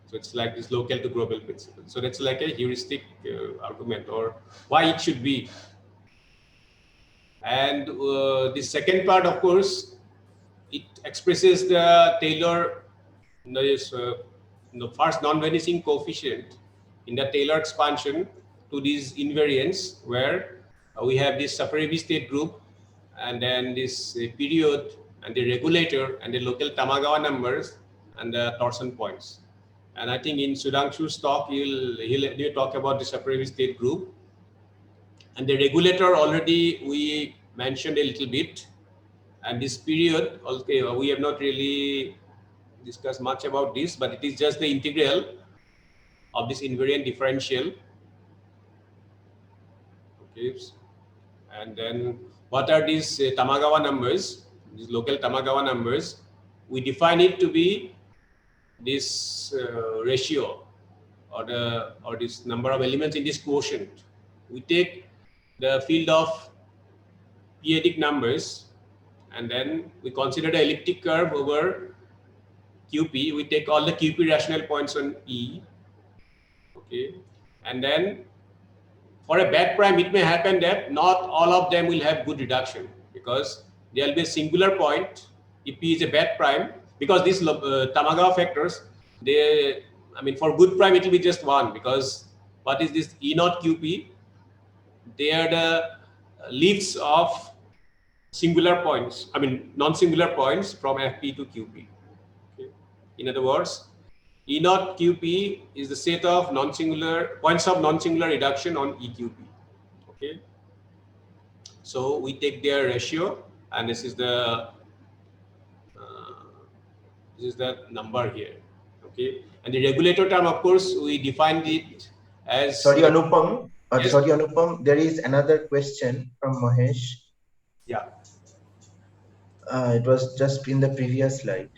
So it's like this local to global principle. So that's like a heuristic argument, or why it should be. And the second part, of course, it expresses the Taylor, the first non-vanishing coefficient in the Taylor expansion to these invariants, where we have this Shafarevich-Tate group, and then this period, and the regulator, and the local Tamagawa numbers, and the torsion points. And I think in Sudhanshu's talk, he'll talk about the Shafarevich-Tate group. And the regulator already we mentioned a little bit. And this period, okay, we have not really discussed much about this, but it is just the integral of this invariant differential. Okay. And then what are these Tamagawa numbers, these local Tamagawa numbers? We define it to be this ratio, or this number of elements in this quotient. We take the field of p-adic numbers, and then we consider the elliptic curve over QP. We take all the QP rational points on E. Okay, and then for a bad prime, it may happen that not all of them will have good reduction, because there will be a singular point if P is a bad prime, because these Tamagawa factors, for good prime, it will be just one, because what is this E naught QP? They are the leaves of singular points, non-singular points from FP to QP. Okay. In other words, E naught QP is the set of non-singular points of non-singular reduction on EQP. Okay. So we take their ratio, and this is the number here. Okay. And the regulator term, of course, we defined it as. Sorry, Anupam. Yes. Sorry, Anupam. There is another question from Mahesh. Yeah. It was just in the previous slide.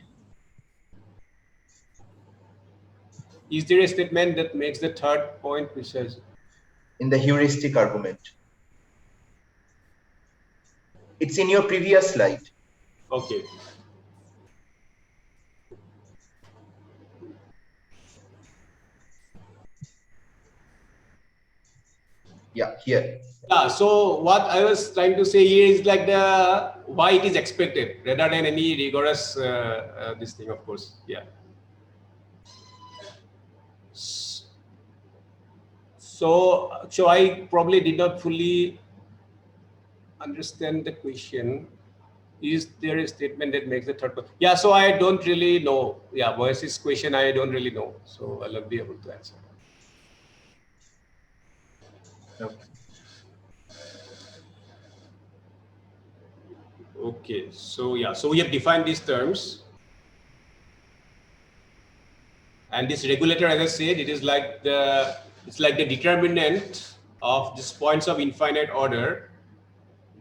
Is there a statement that makes the third point precise? In the heuristic argument. It's in your previous slide. Okay. Yeah, here. Yeah, so what I was trying to say here is like the why it is expected rather than any rigorous this thing, of course. Yeah. So I probably did not fully understand the question. Is there a statement that makes the third point? Yeah, so I don't really know. Yeah, Boyce's question I don't really know. So I'll not be able to answer. Okay. Okay, so yeah, so we have defined these terms. And this regulator, as I said, it's like the determinant of these points of infinite order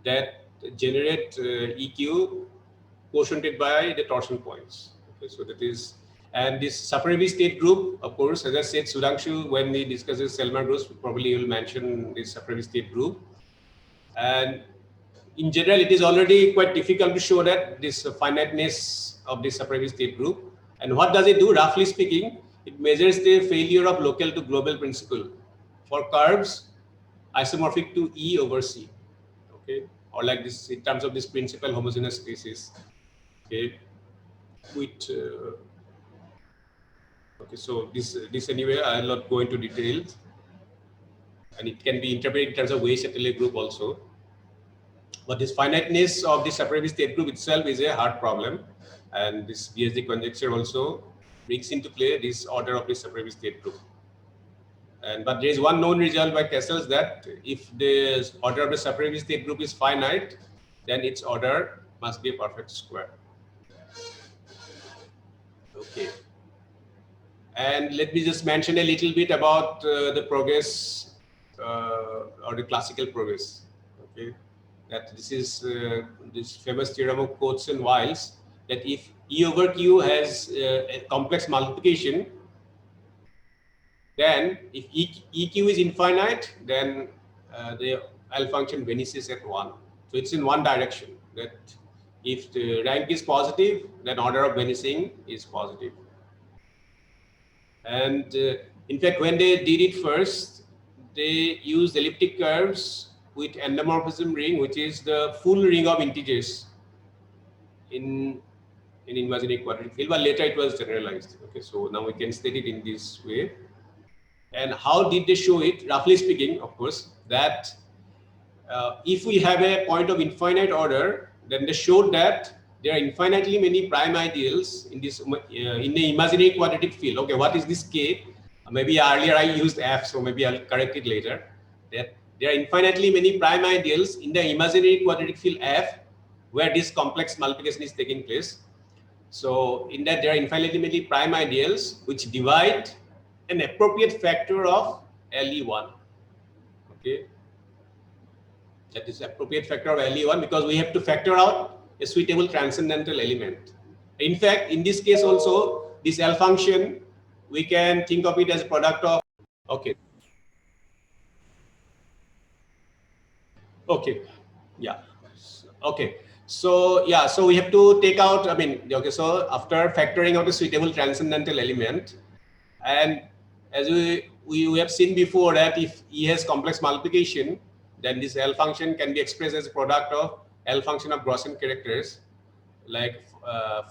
that generate EQ quotiented by the torsion points. Okay, so that is, and this Shafarevich-Tate group, of course, as I said, Sudhanshu, when he discusses Selmer groups, probably he will mention this Shafarevich-Tate group. And in general, it is already quite difficult to show that this finiteness of this Shafarevich-Tate group. And what does it do? Roughly speaking, it measures the failure of local to global principle for curves isomorphic to E over C. Okay, or like this in terms of this principal homogeneous spaces. Okay, with okay, so this anyway, I'll not go into details, and it can be interpreted in terms of Weierstrass group also. But this finiteness of the Shafarevich-Tate group itself is a hard problem, and this BSD conjecture also brings into play this order of the Shafarevich-Tate group. But there is one known result by Cassels that if the order of the Shafarevich-Tate group is finite, then its order must be a perfect square. Okay. And let me just mention a little bit about the progress or the classical progress. Okay. That this is this famous theorem of Coates and Wiles, that if E over Q has a complex multiplication, Then if EQ is infinite, then the L function vanishes at 1. So it's in one direction, that if the rank is positive, then order of vanishing is positive. And in fact, when they did it first, they used elliptic curves with endomorphism ring, which is the full ring of integers in imaginary quadratic field, but later it was generalized. Okay, so now we can state it in this way. And how did they show it? Roughly speaking, of course, that if we have a point of infinite order, then they showed that there are infinitely many prime ideals in this in the imaginary quadratic field. Okay, what is this K? Maybe earlier I used F, so maybe I'll correct it later. That there are infinitely many prime ideals in the imaginary quadratic field F, where this complex multiplication is taking place. So in that there are infinitely many prime ideals which divide an appropriate factor of LE1. Okay, that is appropriate factor of LE1 because we have to factor out a suitable transcendental element. In fact, in this case also, this L function, we can think of it as a product of, okay. Okay, yeah, okay. So yeah, so we have to take out, I mean, okay, so after factoring out a suitable transcendental element, and as we have seen before that if E has complex multiplication, then this L function can be expressed as a product of L function of Gaussian characters like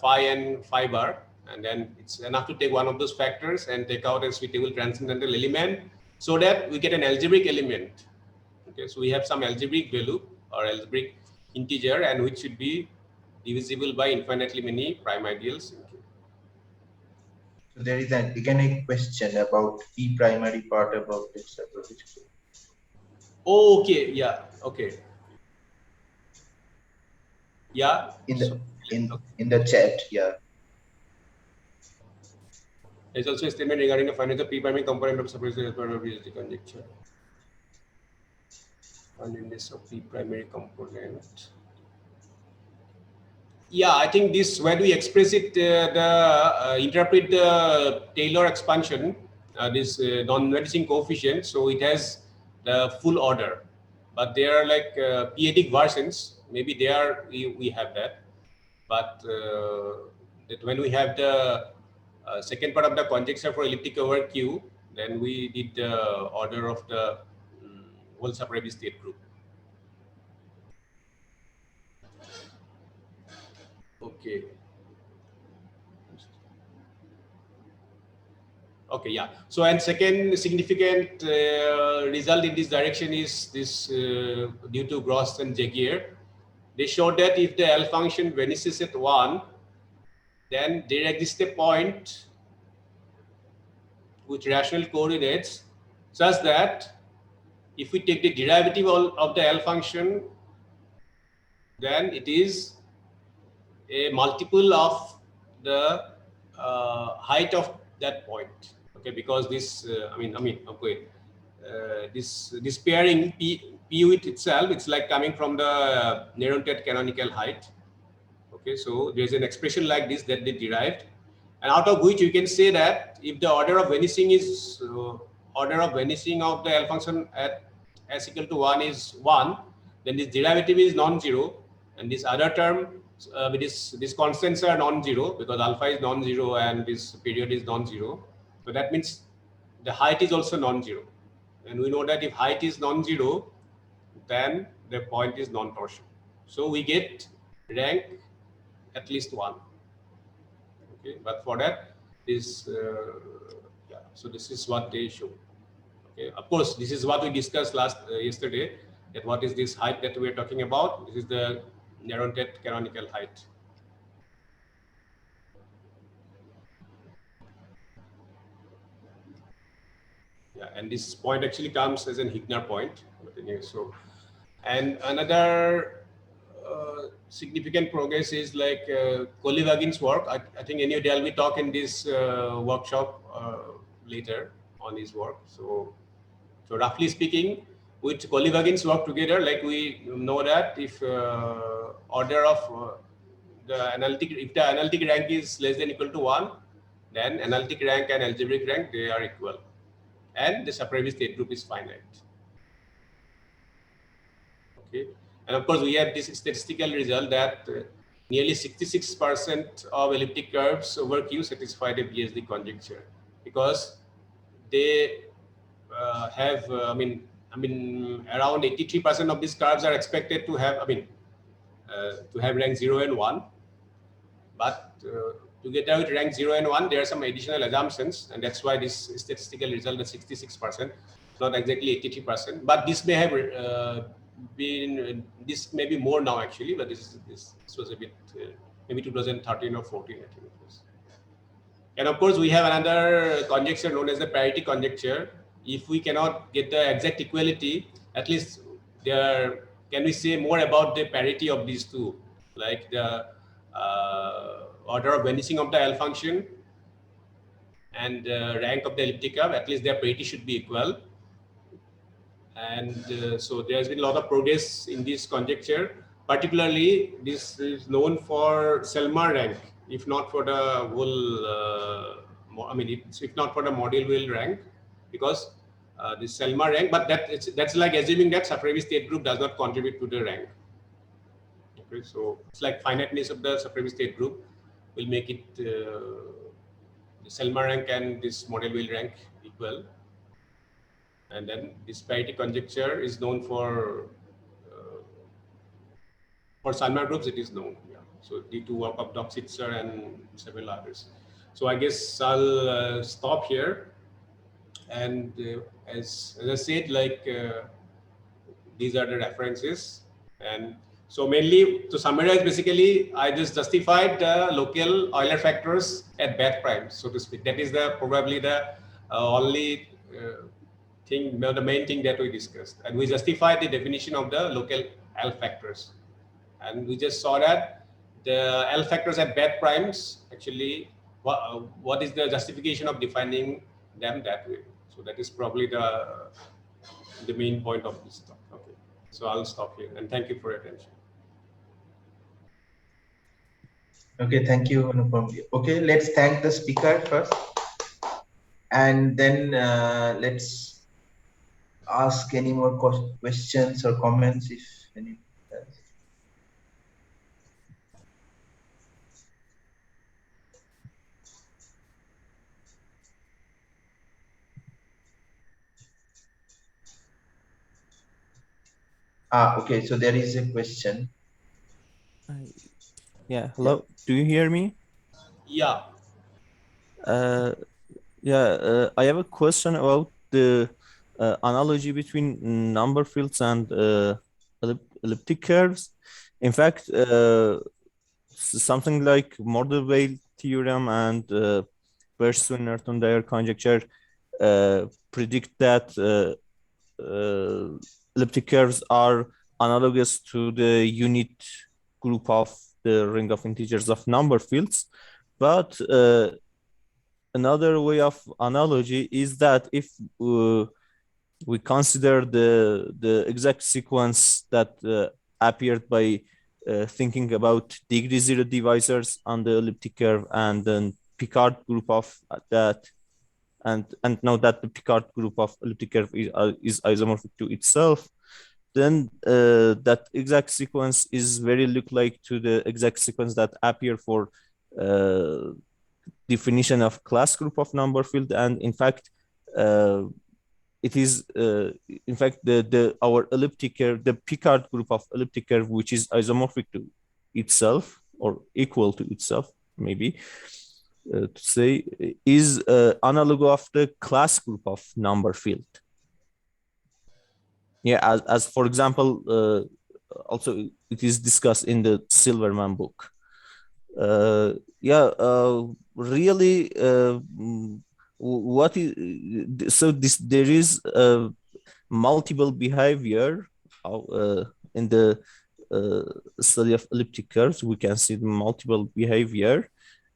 phi and phi bar, and then it's enough to take one of those factors and take out a suitable transcendental element so that we get an algebraic element. Okay, so we have some algebraic value or algebraic integer, and which should be divisible by infinitely many prime ideals. So there is again a question about E primary part about this approach. Oh, okay, yeah, okay. Yeah. In the chat, yeah. There's also a statement regarding the finding the p-primary component of separation as part of BSD conjecture. Findingness of p-primary component. Yeah, I think this when we express it, interpret the Taylor expansion, this non-vanishing coefficient, so it has the full order, but there are like p-adic versions. Maybe there we have that, but that when we have the second part of the conjecture for elliptic over Q, then we did the order of the whole Shafarevich-Tate group. Okay. Okay, yeah. So, and second significant result in this direction is this due to Gross and Jagier. They showed that if the L function vanishes at 1, then there exists a point with rational coordinates such that if we take the derivative of the L function, then it is a multiple of the height of that point. Okay, because this, okay, this pairing P with itself, it's like coming from the Néron-Tate canonical height. Okay, so there's an expression like this that they derived, and out of which you can say that if the order of vanishing is order of vanishing of the L function at s equal to 1 is 1, then this derivative is non-zero, and this other term, these constants are non-zero because alpha is non-zero and this period is non-zero. So that means the height is also non-zero, and we know that if height is non-zero, then the point is non-torsion. So we get rank at least 1. Okay, but for that, this yeah. So this is what they show. Okay, of course, this is what we discussed yesterday. That what is this height that we are talking about? This is the Néron-Tate canonical height. Yeah, and this point actually comes as an Higner point. So, and another significant progress is like Kolyvagin's work. I think I'll be talk in this workshop later on his work. So roughly speaking, with Kolyvagin's work together, like we know that if order of the analytic rank is less than equal to 1, then analytic rank and algebraic rank, they are equal. and the Shafarevich-Tate group is finite. Okay, and of course we have this statistical result that nearly 66% of elliptic curves over Q satisfy the BSD conjecture, because they have around 83% of these curves are expected to have rank 0 and 1, but together with rank 0 and 1 there are some additional assumptions, and that's why this statistical result is 66%, not exactly 83%, but this may have this may be more now actually, but this was a bit maybe 2013 or 14 I think it was. And of course we have another conjecture known as the parity conjecture. If we cannot get the exact equality, at least can we say more about the parity of these two, like the order of vanishing of the L function and rank of the elliptic curve, at least their parity should be equal. And so there has been a lot of progress in this conjecture. Particularly, this is known for Selmer rank, if not for the whole, if not for the module wheel rank, because this Selmer rank, but that's like assuming that Shafarevich-Tate group does not contribute to the rank. Okay, so it's like finiteness of the Shafarevich-Tate group will make it the Selmer rank and this model wheel rank equal. And then this parity conjecture is known for Selmer groups. It is known, yeah. So due to work of Doxitzer and several others. So I guess I'll stop here. And as I said, like these are the references. And so mainly to summarize, basically, I just justified the local Euler factors at bad primes, so to speak. That is probably the only thing, the main thing that we discussed. And we justified the definition of the local L factors. And we just saw that the L factors at bad primes, actually, what is the justification of defining them that way? So that is probably the main point of this talk. Okay, so I'll stop here and thank you for your attention. Okay, thank you, Anupam. Okay, let's thank the speaker first, and then let's ask any more questions or comments if any. Okay, so there is a question. Yeah, hello, do you hear me? Yeah. I have a question about the analogy between number fields and elliptic curves. In fact, something like Weil theorem and Birch-Swinnerton-Dyer conjecture predict that elliptic curves are analogous to the unit group of the ring of integers of number fields. But another way of analogy is that if we consider the exact sequence that appeared by thinking about degree zero divisors on the elliptic curve and then Picard group of that, and now that the Picard group of elliptic curve is isomorphic to itself, then that exact sequence is very look-like to the exact sequence that appear for definition of class group of number field. And in fact, it is in fact our elliptic curve, the Picard group of elliptic curve, which is isomorphic to itself or equal to itself, maybe to say, is analog of the class group of number field. Yeah, as for example, also it is discussed in the Silverman book. Really, what is so this? There is multiple behavior in the study of elliptic curves. We can see the multiple behavior,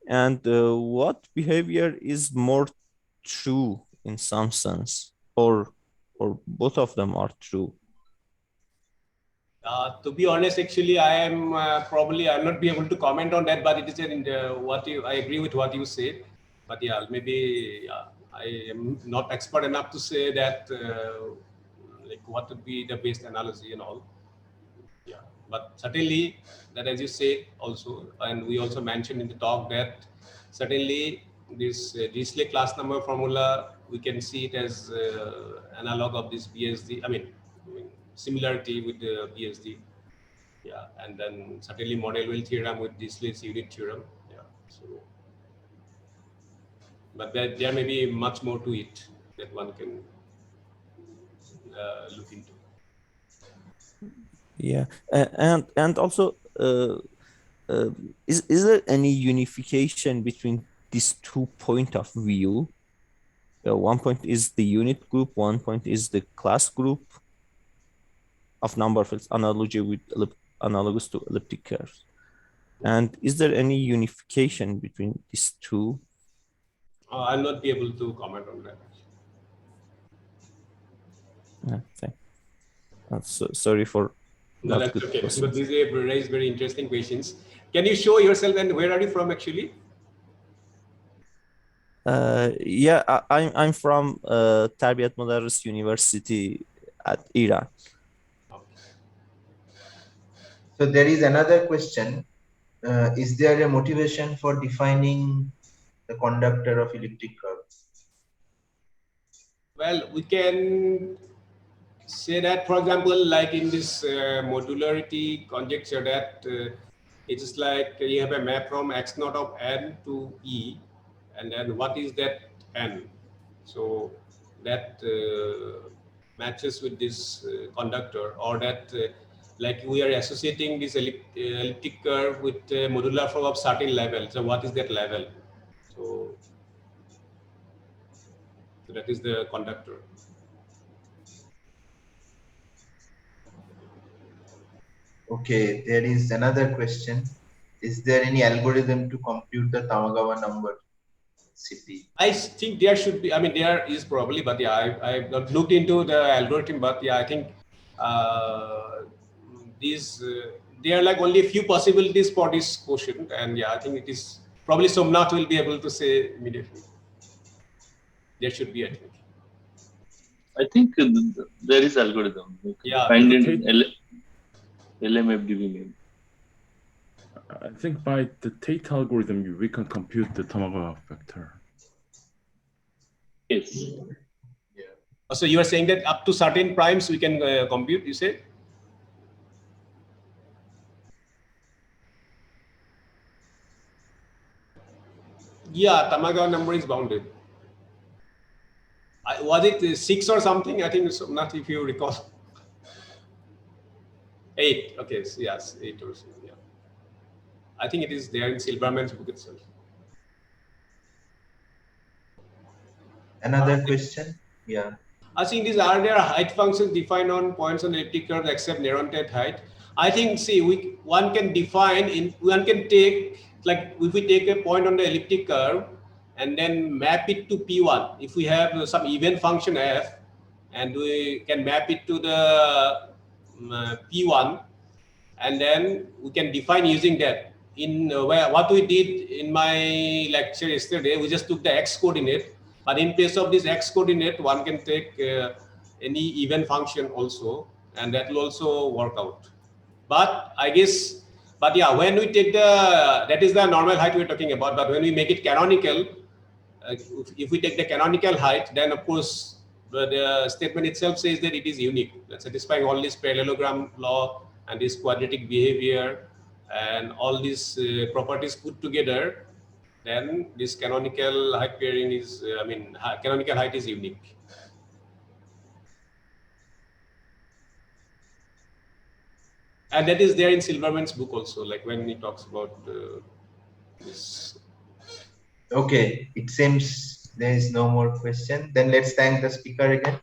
and what behavior is more true in some sense, or both of them are true? To be honest, actually, I am I'll not be able to comment on that, but it is I agree with what you said. But yeah, maybe I am not expert enough to say that like what would be the best analogy and all. Yeah, but certainly that, as you said also, and we also mentioned in the talk that certainly this Dirichlet class number formula, we can see it as analog of this BSD. I mean similarity with the BSD. Yeah, and then certainly Mordell-Weil theorem with Dirichlet's unit theorem. Yeah, so but there may be much more to it that one can look into. Yeah, and also, is there any unification between these 2 point of view? One point is the unit group, one point is the class group of number fields, analogous to elliptic curves. And is there any unification between these two? I'll not be able to comment on that. Sorry for no, that's okay. But these raise very interesting questions. Can you show yourself and where are you from actually? Yeah, I'm from Tarbiyat Modarris University at Iran. So there is another question. Is there a motivation for defining the conductor of elliptic curve? Well, we can say that, for example, like in this modularity conjecture, that it is like you have a map from x naught of n to e, and then what is that n? So that matches with this conductor, or that like we are associating this elliptic curve with modular form of certain level. So what is that level? So that is the conductor. Okay, there is another question. Is there any algorithm to compute the Tamagawa number CP? I think there should be, I mean, there is probably, but yeah, I've not looked into the algorithm, but yeah, I think there are like only a few possibilities for this quotient. And yeah, I think it is probably Somnath will be able to say immediately. There should be, I think. I think there is algorithm. Yeah. Find in LMFDB name. I think by the Tate algorithm, we can compute the Tamagawa vector. Yes. Yeah. So you are saying that up to certain primes we can compute, you say? Yeah, Tamagawa number is bounded. Was it 6 or something? I think, not if you recall. 8, okay, so yes, 8 or so, yeah. I think it is there in Silberman's book itself. Another question? Yeah. I think these are there height functions defined on points on elliptic curves except Nérontate height. I think, see, one can take, like if we take a point on the elliptic curve and then map it to P1, if we have some even function f and we can map it to the P1, and then we can define using that. In what we did in my lecture yesterday, we just took the x coordinate, but in place of this x coordinate, one can take any even function also, and that will also work out. But I guess, but yeah, when we take that is the normal height we're talking about, but when we make it canonical, if we take the canonical height, then of course, the statement itself says that it is unique, satisfying all this parallelogram law and this quadratic behavior and all these properties put together, then this canonical height pairing is, canonical height is unique. And that is there in Silverman's book also, like when he talks about this. Okay, it seems there is no more question. Then let's thank the speaker again.